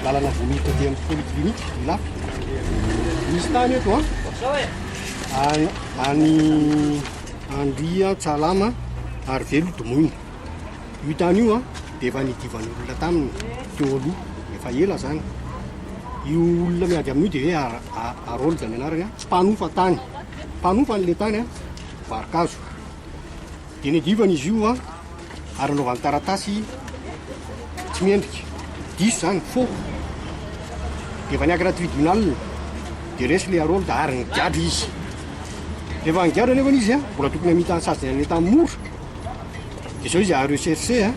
lalana vominta dia amin'ny polyclinique ilafo misy tany eto any Andria Tsalama ary Velo Domoina io tany io dia efa nidivan'olona taminy teo aloha efa ela zany io olona miady amin'io dia hoe Harold ny anarany mpanofa tany mpanofa n'le tany varikazo dia nidivana izy io ary naovany taratasy tsy miendrika diso zany fo dia efa niakatra tribunal dia resy le Harold ary nigadra izy rehefa nigadra nefa izy mbola tokony hamitany sasiny le tamin'ny mora dia zao izy a recherché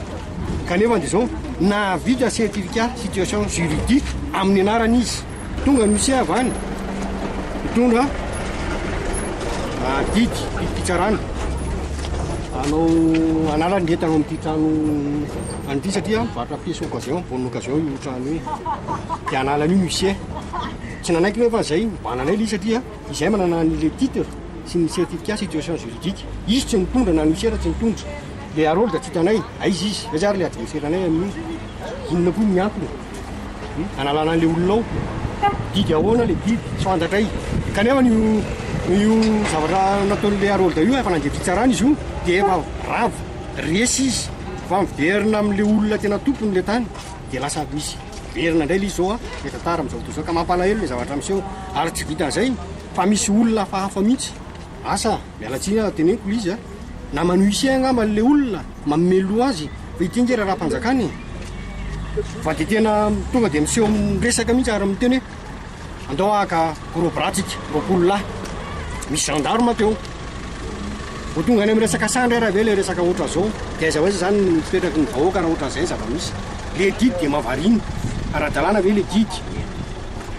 kanefa dia zao nahavita certificat situation juridique amin'ny anarany izy tonga misy avy any mitondra didy pitsarana anao analany entanao amin'ity trano an'ity satria mivarotra pièce occasion bonne occasion io trano io dia analany io musée tsy nanaiky nefa zay mibananay le satria izay manana an'le titre sy ny certificat situation juridique izy tsy mitondra na misera tsy mitondra le Harold tsy hitanay aizy izy zary le adverseranay amin'io inona koa miantona analana an'le olona ao didy ahoana le didy tsy fantatray kanefa io zavatra nataon'le Harold io efa nandeha fitsarana izy io dia efa ravo resy izy fa miverina amin'le olona tena tompony le tany dia lasa misy verina indray le izy zao efa tara amin'izao fotoana ka mampalahelo le zavatra miseho ary tsy vitan'izay fa misy olona hafahafa mihitsy asa mialatsiny teneniko le izy na manoisy angamba le olona mamelo azy fa itingy raha mpanjakany fa dia tena tonga dia miseho resaka mihitsy ary miteny hoe andao ahaka robratsika roapolo lahy misy gendarme teo vo tonga any amin'ny resaka sandry raha ve le resaka ohatra zao dia aiza hoaiza zany mipetraky ny vahoaka raha ohatra zay zava-misy le didy dia mavariny ara-dalàna ve le didy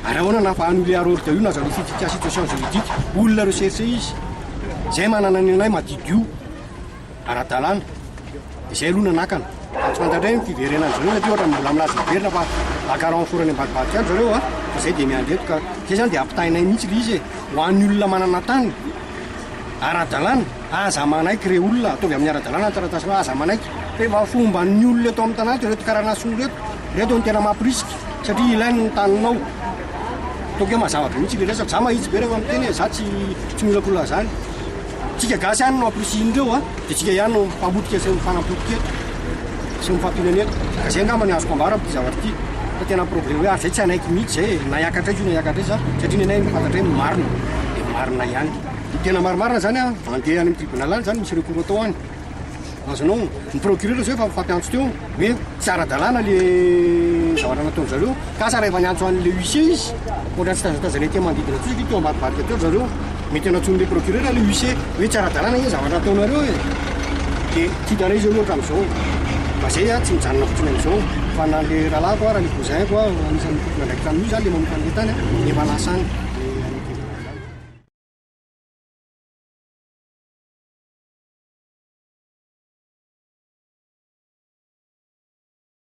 ary ahoana nafahan'le Harold io naza le certificat situation juridique olona recherché izy zay manana ny anay madidio ara-dalàna izay aloha nanakana tsy fantatray ny fiverenany zareo satria ohatra mbola milaza miverina fa akaran forany ambadibadika any zareo fa zay dia miandreto ka zay zany dia ampitahinay mihitsy le izy ho an'ny olona manana tany ara-dalàna aza manaiky re olona ataovy amin'ny ara-dalàna ny taratasy aza manaiky rehefa fomba ny olona eto amin'ny tanàna reto karanasono reto ny tena mampirisika satria ilainy ny taninao toke mazavatra mihitsy le resaka za mahitsy be rehefa miteny za tsy miolakola zany tsika gasy ihany no ampirisindreo dia tsika ihany no mpambotika sy mifanampotika eto sy mifampinany eto ka zay angamba ny azoko ambara am'ty zavatra ity fa tena problème hoe zay tsy anaiky mihitsy zay naiakatra izy io naiakatra izy satria ny anay mifantatra hoe marina dia marina ihany tena marimarina zany mandeha any amin'ny tribunal any zany misy recours atao any azonao ny procureur zao efa fampiantso teo hoe tsy ara-dalàna le zavatra nataony zareo ka sa rehefa niantso an'le huissier izy ohatra tsy tazatazana teo mandidina tsika teo ambadibadika teo zareo mety anatson'le procureur le huissier hoe tsy ara-dalàna izy zavatra nataonareo dia titanay izy ohatra amin'izao fa zay tsy mijanona fotsiny amin'izao fa na le rahalahy koa raha le cousin koa anisan'ny tompona ndraiky tamin'io zany le manompa an'le tany efa lasany